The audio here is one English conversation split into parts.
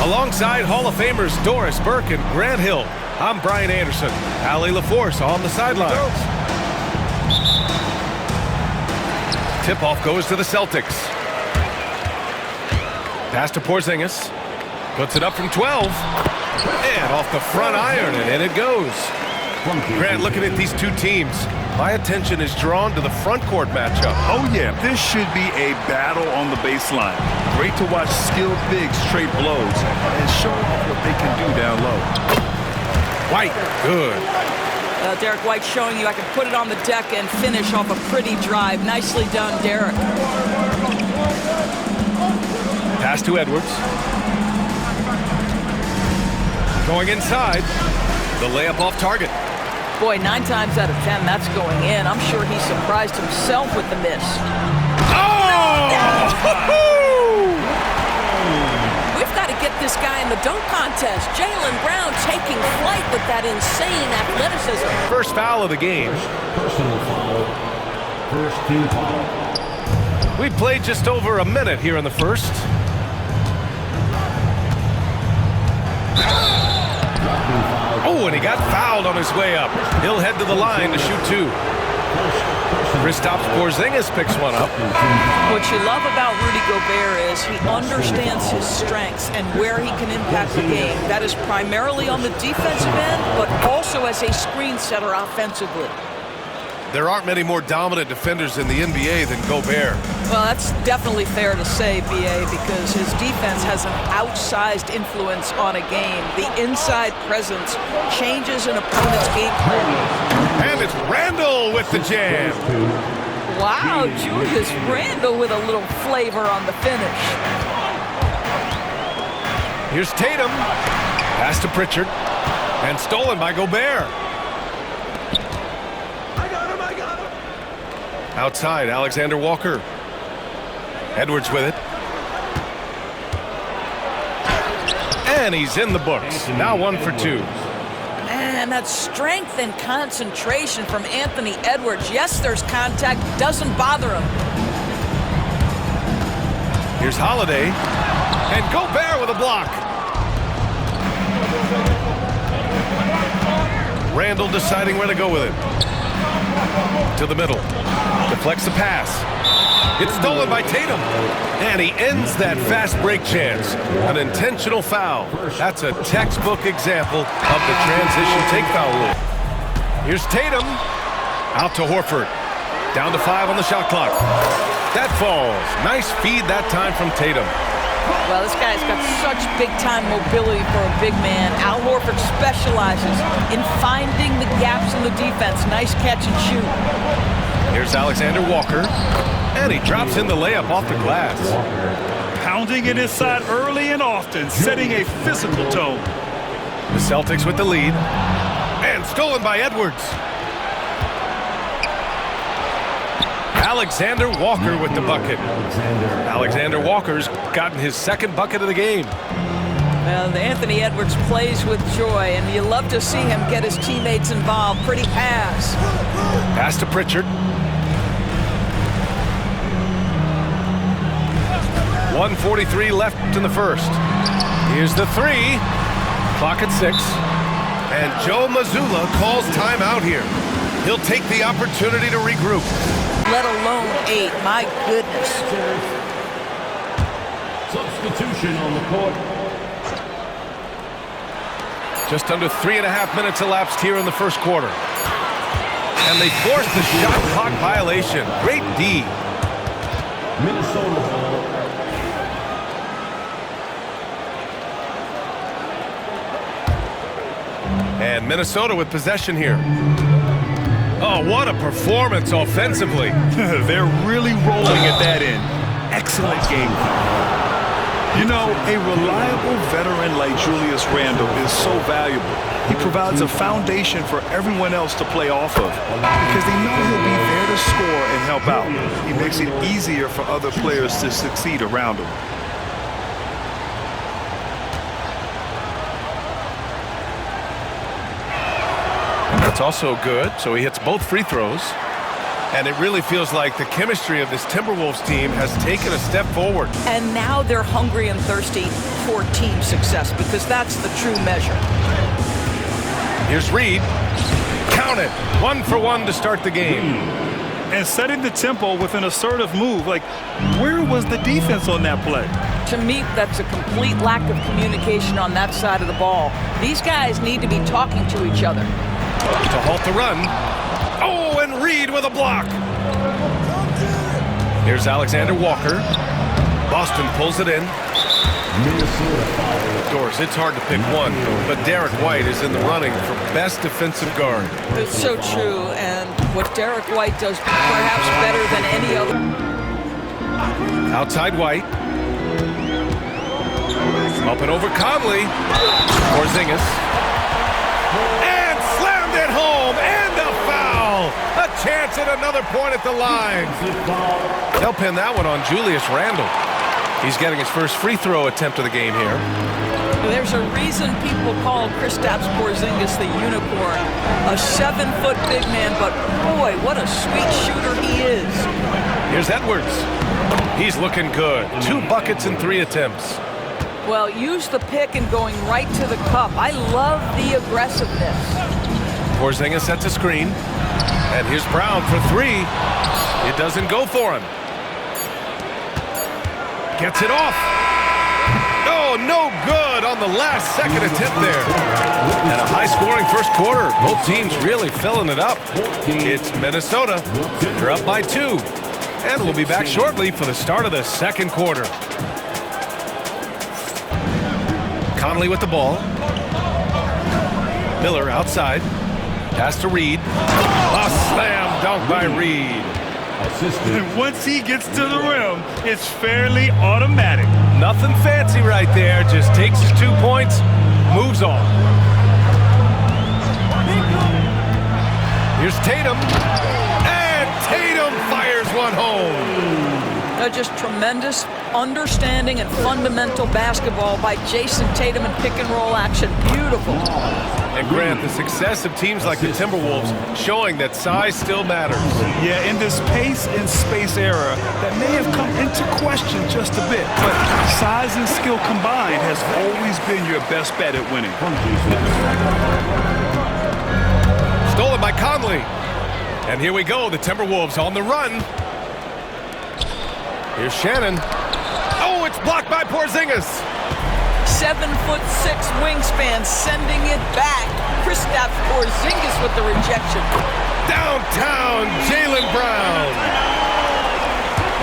Alongside Hall of Famers Doris Burke and Grant Hill, I'm Brian Anderson. Allie LaForce on the sidelines. Tip-off goes to the Celtics. Pass to Porzingis. Puts it up from 12. And off the front iron, and in it goes. Grant, looking at these two teams, my attention is drawn to the front court matchup. Oh, yeah. This should be a battle on the baseline. Great to watch skilled bigs trade blows and show off what they can do down low. White, good. Derek White showing you I can put it on the deck and finish off a pretty drive. Nicely done, Derek. Pass to Edwards. Going inside. The layup off target. Boy, 9 times out of 10, that's going in. I'm sure he surprised himself with the miss. Oh! We've got to get this guy in the dunk contest. Jaylen Brown taking flight with that insane athleticism. First foul of the game. Personal foul. First team foul. We played just over a minute here in the first. Oh, and he got fouled on his way up. He'll head to the line to shoot 2. Kristaps Porzingis picks one up. What you love about Rudy Gobert is he understands his strengths and where he can impact the game. That is primarily on the defensive end, but also as a screen setter offensively. There aren't many more dominant defenders in the NBA than Gobert. Well, that's definitely fair to say, B.A., because his defense has an outsized influence on a game. The inside presence changes an opponent's game plan. And it's Randle with the jam. Wow, Julius Randle with a little flavor on the finish. Here's Tatum. Pass to Pritchard. And stolen by Gobert. Outside, Alexander Walker. Edwards with it. And he's in the books. Now 1 for 2. Man, that strength and concentration from Anthony Edwards. Yes, there's contact. Doesn't bother him. Here's Holiday. And Gobert with a block. Randle deciding where to go with it. To the middle. Deflects the pass. It's stolen by Tatum. And he ends that fast break chance. An intentional foul. That's a textbook example of the transition take foul rule. Here's Tatum. Out to Horford. Down to 5 on the shot clock. That falls. Nice feed that time from Tatum. Well, this guy's got such big-time mobility for a big man. Al Horford specializes in finding the gaps in the defense. Nice catch and shoot. Here's Alexander Walker. And he drops in the layup off the glass. Pounding it inside early and often, setting a physical tone. The Celtics with the lead. And stolen by Edwards. Alexander Walker with the bucket. Alexander Walker's gotten his second bucket of the game. Well, Anthony Edwards plays with joy, and you love to see him get his teammates involved. Pretty pass. Pass to Pritchard. 1:43 left in the first. Here's the 3. Clock at 6. And Joe Mazzulla calls timeout here. He'll take the opportunity to regroup. Let alone 8. My goodness. Substitution on the court. Just under 3.5 minutes elapsed here in the first quarter. And they forced the shot clock violation. Great D. Minnesota ball. And Minnesota with possession here. Oh, what a performance offensively. They're really rolling at that end. Excellent game. You know, a reliable veteran like Julius Randle is so valuable. He provides a foundation for everyone else to play off of because they know he'll be there to score and help out. He makes it easier for other players to succeed around him. And that's also good, so he hits both free throws. And it really feels like the chemistry of this Timberwolves team has taken a step forward. And now they're hungry and thirsty for team success because that's the true measure. Here's Reed. Count it. 1 for 1 to start the game. And setting the tempo with an assertive move. Like, where was the defense on that play? To me, that's a complete lack of communication on that side of the ball. These guys need to be talking to each other. To halt the run. Oh, and Reed with a block. Here's Alexander Walker. Boston pulls it in. Doors, it's hard to pick one, but Derek White is in the running for best defensive guard. It's so true, and what Derek White does perhaps better than any other. Outside White. Up and over Conley. Porzingis. And slammed it home, and a foul. A chance at another point at the line. They'll pin that one on Julius Randle. He's getting his first free throw attempt of the game here. There's a reason people call Kristaps Porzingis the unicorn. A 7-foot big man, but boy, what a sweet shooter he is. Here's Edwards. He's looking good. 2 buckets in 3 attempts. Well, use the pick and going right to the cup. I love the aggressiveness. Porzingis sets a screen. And here's Brown for 3. It doesn't go for him. Gets it off. Oh, no good on the last second attempt there. And a high-scoring first quarter. Both teams really filling it up. It's Minnesota. They're up by 2. And we'll be back shortly for the start of the second quarter. Conley with the ball. Miller outside. Pass to Reed. A slam dunk by Reed. And once he gets to the rim, it's fairly automatic. Nothing fancy right there. Just takes his 2 points, moves on. Here's Tatum. And Tatum fires one home. Just tremendous understanding and fundamental basketball by Jason Tatum and pick-and-roll action. Beautiful. And Grant, the success of teams like the Timberwolves showing that size still matters. Yeah, in this pace and space era that may have come into question just a bit, but size and skill combined has always been your best bet at winning. Stolen by Conley. And here we go, the Timberwolves on the run. Here's Shannon. Oh, it's blocked by Porzingis. 7'6" wingspan, sending it back. Kristaps Porzingis with the rejection. Downtown, Jaylen Brown.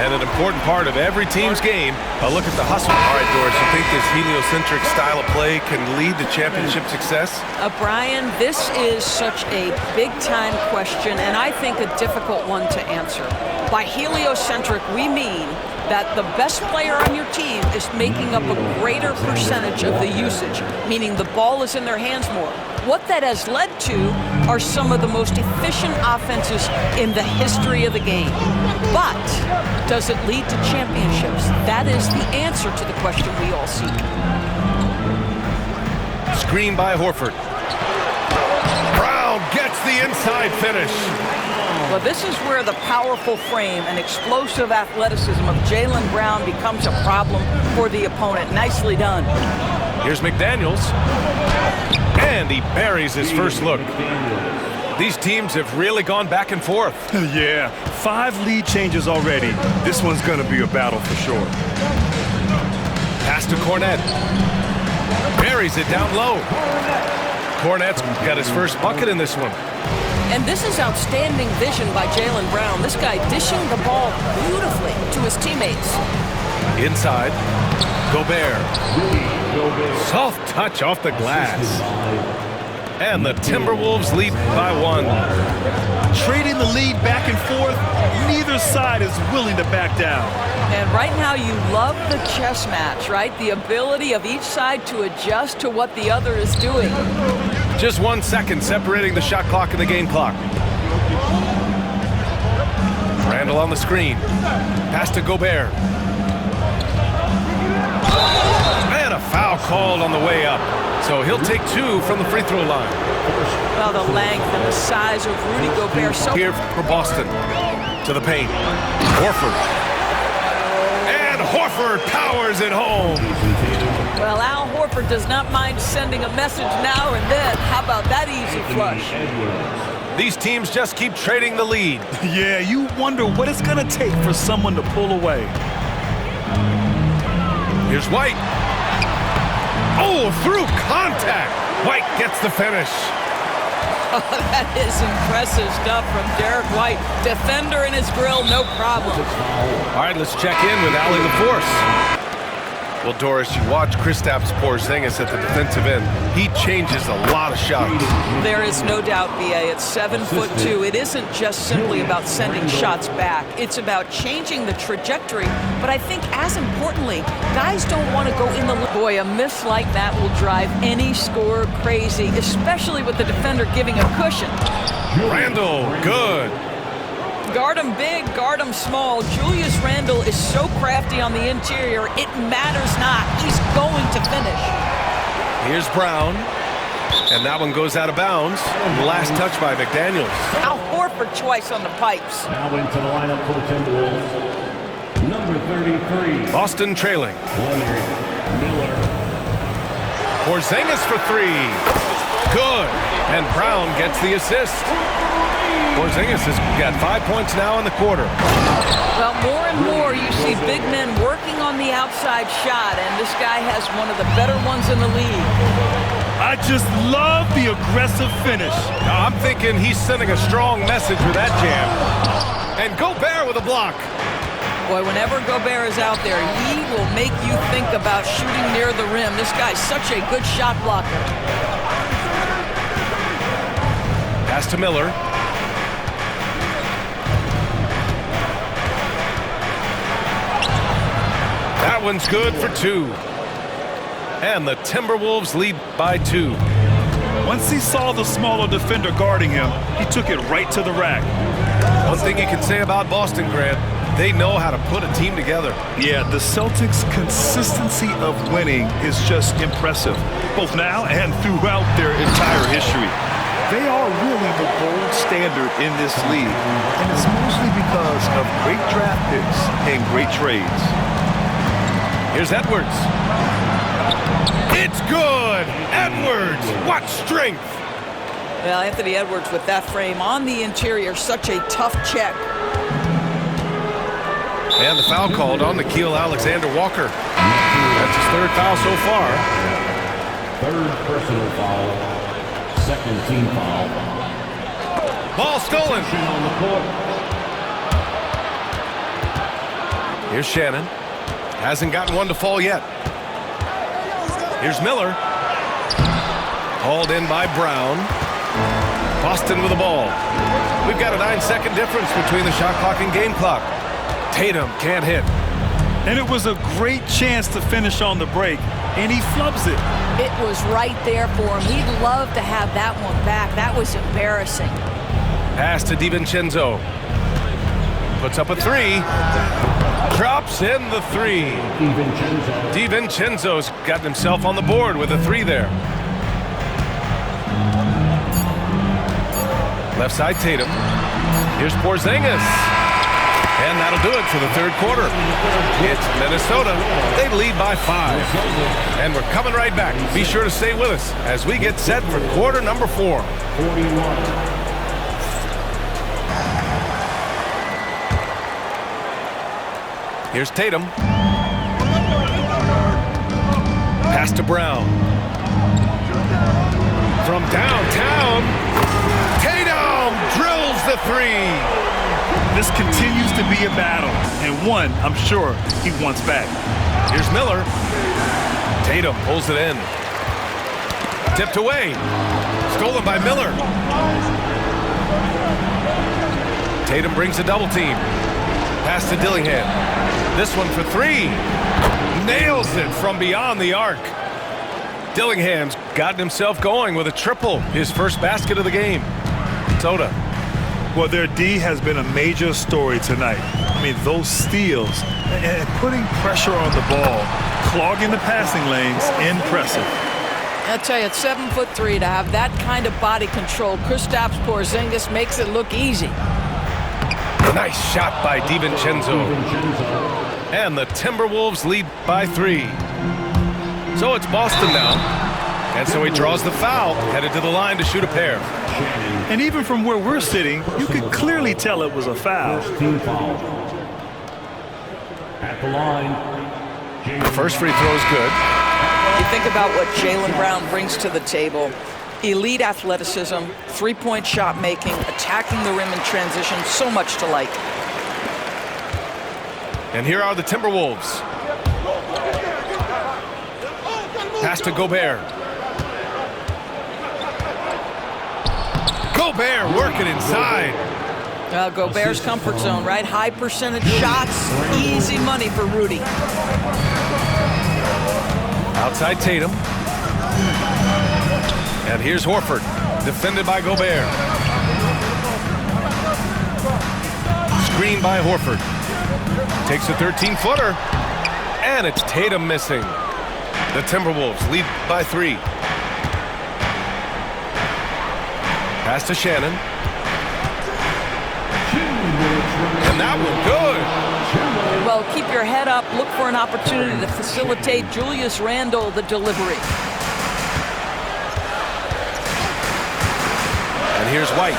And an important part of every team's game, a look at the hustle. All right, Doris, you think this heliocentric style of play can lead to championship success? Brian, this is such a big-time question, and I think a difficult one to answer. By heliocentric, we mean that the best player on your team is making up a greater percentage of the usage, meaning the ball is in their hands more. What that has led to are some of the most efficient offenses in the history of the game. But does it lead to championships? That is the answer to the question we all seek. Screen by Horford. Brown gets the inside finish. Well, this is where the powerful frame and explosive athleticism of Jaylen Brown becomes a problem for the opponent. Nicely done. Here's McDaniels. And he buries his first look. These teams have really gone back and forth. Yeah, 5 lead changes already. This one's going to be a battle for sure. Pass to Cornette. Buries it down low. Cornette's got his first bucket in this one. And this is outstanding vision by Jaylen Brown. This guy dishing the ball beautifully to his teammates. Inside, Gobert. Soft touch off the glass. And the Timberwolves lead by 1. Trading the lead back and forth, neither side is willing to back down. And right now you love the chess match, right? The ability of each side to adjust to what the other is doing. Just 1 second separating the shot clock and the game clock. Randle on the screen. Pass to Gobert. And a foul called on the way up. So he'll take 2 from the free throw line. Well, the length and the size of Rudy Gobert. Here for Boston. To the paint. Horford. And Horford powers it home. Well, Al Horford does not mind sending a message now and then. How about that easy flush? These teams just keep trading the lead. Yeah, you wonder what it's going to take for someone to pull away. Here's White. Oh, through contact. White gets the finish. Oh, that is impressive stuff from Derek White. Defender in his grill, no problem. All right, let's check in with Allie LaForce. Well, Doris, you watch Kristaps Porzingis at the defensive end. He changes a lot of shots. There is no doubt, B.A. It's 7'2". It isn't just simply about sending shots back. It's about changing the trajectory. But I think, as importantly, guys don't want to go in the... Boy, a miss like that will drive any scorer crazy, especially with the defender giving a cushion. Randall, good. Guard him big, guard him small. Julius Randle is so crafty on the interior, it matters not. He's going to finish. Here's Brown. And that one goes out of bounds. Last touch by McDaniels. Al Horford twice on the pipes. Now into the lineup for the Timberwolves. Number 33. Boston trailing. Leonard Miller. Porzingis for three. Good. And Brown gets the assist. Porzingis has got 5 points now in the quarter. Well, more and more you see big men working on the outside shot, and this guy has one of the better ones in the league. I just love the aggressive finish. Now, I'm thinking he's sending a strong message with that jam. And Gobert with a block. Boy, whenever Gobert is out there, he will make you think about shooting near the rim. This guy's such a good shot blocker. Pass to Miller. That one's good for two. And the Timberwolves lead by 2. Once he saw the smaller defender guarding him, he took it right to the rack. One thing you can say about Boston, Grant, they know how to put a team together. Yeah, the Celtics' consistency of winning is just impressive, both now and throughout their entire history. They are really the gold standard in this league, and it's mostly because of great draft picks and great trades. Here's Edwards. It's good! Edwards! What strength! Well, Anthony Edwards with that frame on the interior, such a tough check. And the foul called on Nickeil Alexander-Walker. That's his 3rd foul so far. 3rd personal foul. 2nd team foul. Ball stolen. On the court. Here's Shannon. Hasn't gotten one to fall yet. Here's Miller. Hauled in by Brown. Boston with the ball. We've got a 9-second difference between the shot clock and game clock. Tatum can't hit. And it was a great chance to finish on the break, and he flubs it. It was right there for him. He'd love to have that one back. That was embarrassing. Pass to DiVincenzo. Puts up a 3. Drops in the 3. DiVincenzo's gotten himself on the board with a 3 there. Left side Tatum. Here's Porzingis. And that'll do it for the 3rd quarter. It's Minnesota. They lead by 5. And we're coming right back. Be sure to stay with us as we get set for quarter number 4. 41. Here's Tatum. Pass to Brown. From downtown, Tatum drills the 3. This continues to be a battle, and one I'm sure he wants back. Here's Miller. Tatum pulls it in. Tipped away. Stolen by Miller. Tatum brings a double team. Pass to Dillingham. This one for 3. Nails it from beyond the arc. Dillingham's gotten himself going with a triple. His first basket of the game. Soda. Well, their D has been a major story tonight. I mean, those steals and putting pressure on the ball, clogging the passing lanes, impressive. I tell you, at 7'3", to have that kind of body control, Kristaps Porzingis makes it look easy. Nice shot by DiVincenzo. And the Timberwolves lead by 3. So it's Boston now. And so he draws the foul, headed to the line to shoot a pair. And even from where we're sitting, you could clearly tell it was a foul. Team foul. At the line, The first free throw is good. You think about what Jaylen Brown brings to the table. Elite athleticism, three-point shot making, attacking the rim in transition, so much to like. And here are the Timberwolves. Pass to Gobert. Gobert working inside. Gobert's comfort zone, right? High percentage shots, easy money for Rudy. Outside Tatum. And here's Horford, defended by Gobert. Screen by Horford. Takes a 13-footer. And it's Tatum missing. The Timberwolves lead by 3. Pass to Shannon. And that one good. Well, keep your head up. Look for an opportunity to facilitate Julius Randle the delivery. And here's White.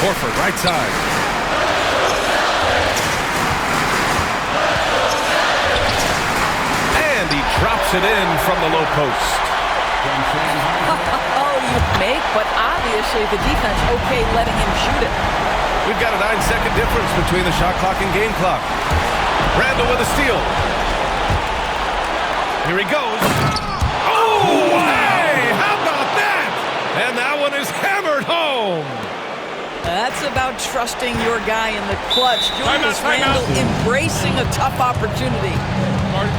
Horford, right side. And he drops it in from the low post. Oh, you make, but obviously the defense okay letting him shoot it. We've got a 9-second difference between the shot clock and game clock. Randle with a steal. Here he goes. Oh, hey! How about that? And that one is hammered home. That's about trusting your guy in the clutch. Julius Randle embracing a tough opportunity.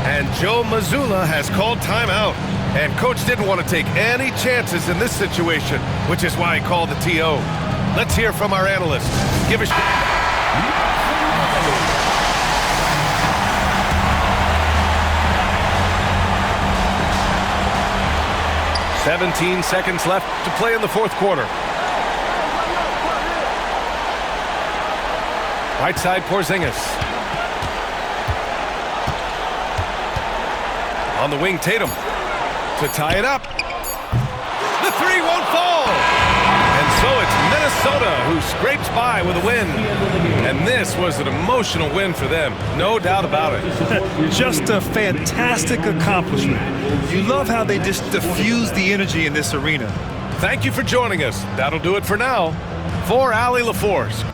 And Joe Mazzulla has called timeout. And coach didn't want to take any chances in this situation, which is why he called the TO. Let's hear from our analyst. Give us 17 seconds left to play in the fourth quarter. Right side, Porzingis. On the wing, Tatum to tie it up. The three won't fall. And so it's Minnesota who scrapes by with a win. And this was an emotional win for them, no doubt about it. Just a fantastic accomplishment. You love how they just diffuse the energy in this arena. Thank you for joining us. That'll do it for now. For Allie LaForce.